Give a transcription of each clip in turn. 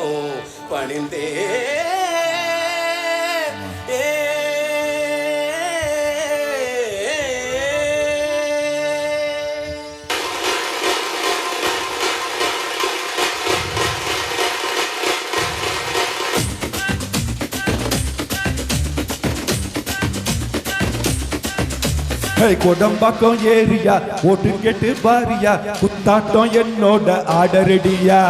பாதம் பணிந்தே கொடம்பாக்கம் ஏரியா ஓட்டு கேட்டு பாரியா குத்தாட்டம் என்னோட ஆடரடியா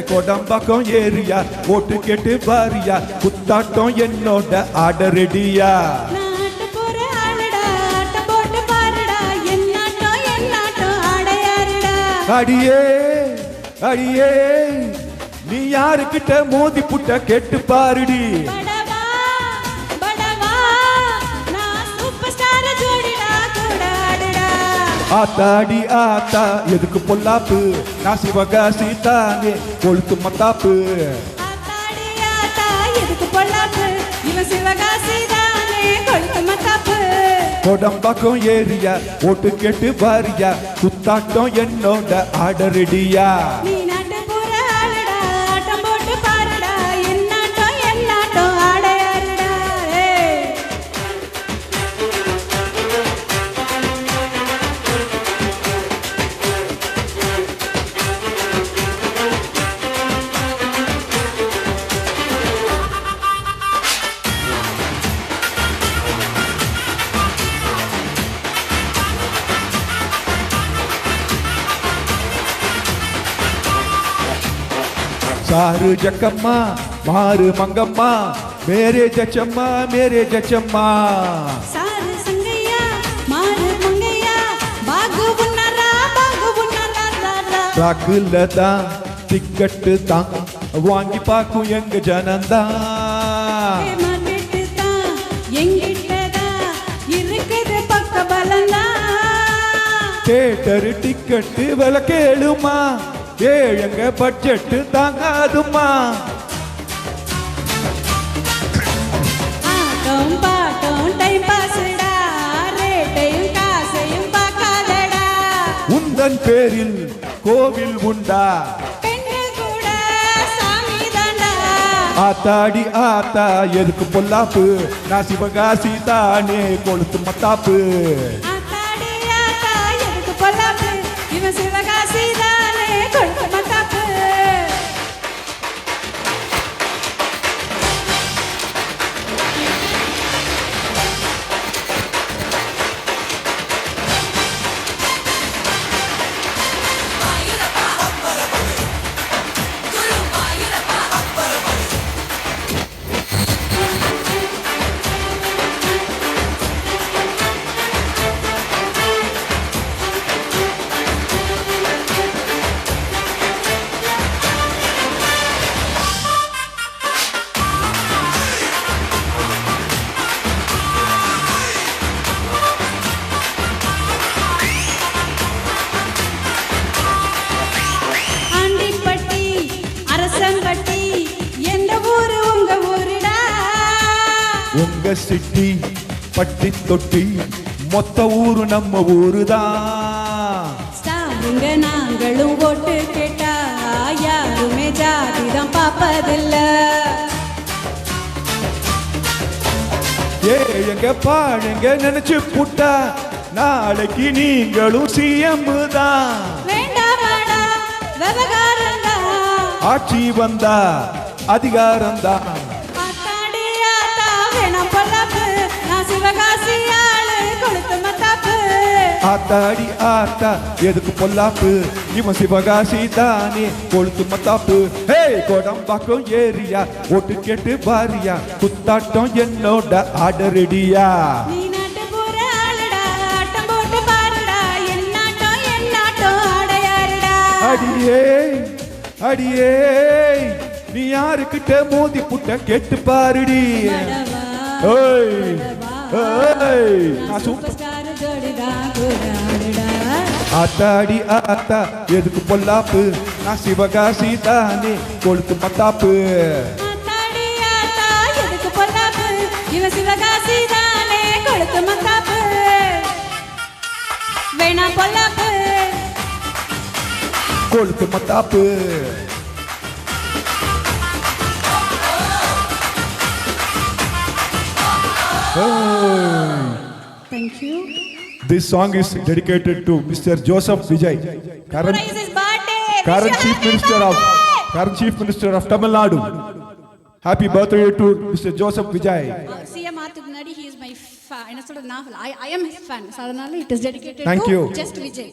கொடம்பாக்கம் ஏரியா ஓட்டு கேட்டு பாரியா குத்தாட்டம் என்னோட ஆடரடியா அடியே அடியே நீ யாருக்கிட்ட மோதி புட்ட கேட்டு பாருடி ஆத்தாடி ஆத்தா எதுக்கு பொல்லாப்பு நான் சிவகாசி தானே கொளுத்து மத்தாப்பு கொடம்பாக்கம் ஏரியா ஓட்டு கேட்டு பாரியா குத்தாட்டம் என்னோட ஆடரடியா सारू जकम्मा मारू मंगम्मा मेरे जचम्मा सारू संगैया मारू मंगैया बागु बुन्नरा राकुलदा टिकट दा वांगी पाकु यंग जनंदा माटेट्टा यंगिट्टदा इरुक्कुदु पक्क बलंदा थिएटर टिकट वेल केळुमा ஏங்க பட்ஜெட் தாங்காதுமா ஆட்டம் பாட்டம் டைம் பாஸ்டா ரேட்டையும் காசையும் பார்க்காதடா உந்தன் பேரில் கோவில் உண்டா பெண்கள் கூட சாமி தாண்டா ஆத்தாடி ஆத்தா எதுக்கு பொல்லாப்பு நான் சிவகாசி தானே கொளுத்து மத்தாப்பு ஆத்தாடி ஆத்தா எதுக்கு பொல்லாப்பு இவன் சிவகாசி உங்க சிட்டி பட்டி தொட்டி மொத்த ஊரு நம்ம ஊருதான் ஸ்டாருங்க நாங்களும் ஓட்டு கேட்டா யாருமே ஜாதிதான் பாப்பதில்ல ஏங்க பாடுங்க நினைச்சு புட்டா நாளைக்கு நீங்களும் சிஎம் தான் வேண்டாமாடா விவகாரம் தான் ஆட்சி வந்தா அதிகாரம் தான் ஆத்தாடி ஆத்தா எதுக்கு பொல்லாப்பு இவன் சிவகாசி தானே கொளுத்து மத்தாப்பு ஹே கொடம்பாக்கம் ஏரியா ஓட்டு கேட்டு பாரியா குத்தாட்டம் என்னோட ஆடரடியா அடியே அடியே நீ யாருக்கிட்ட மோதி புட்ட கேட்டு பாருடி ஆத்தாடி ஆத்தா எதுக்கு பொல்லாப்பு நான் சிவகாசி தானே கொளுத்து மத்தாப்பு வேணா வேணாம் பொல்லாப்பு கொளுத்து மத்தாப்பு. Thank you. This song is dedicated to Mr. Joseph Vijay, current It's his birthday. current chief minister of Tamil Nadu. Happy birthday to Mr. Joseph Vijay. CM ஆத்துக்கு முன்னாடி he is my fan. என்ன சொல்றது, நான் I am his fan. So அதனால it is dedicated Thank to you. just Vijay.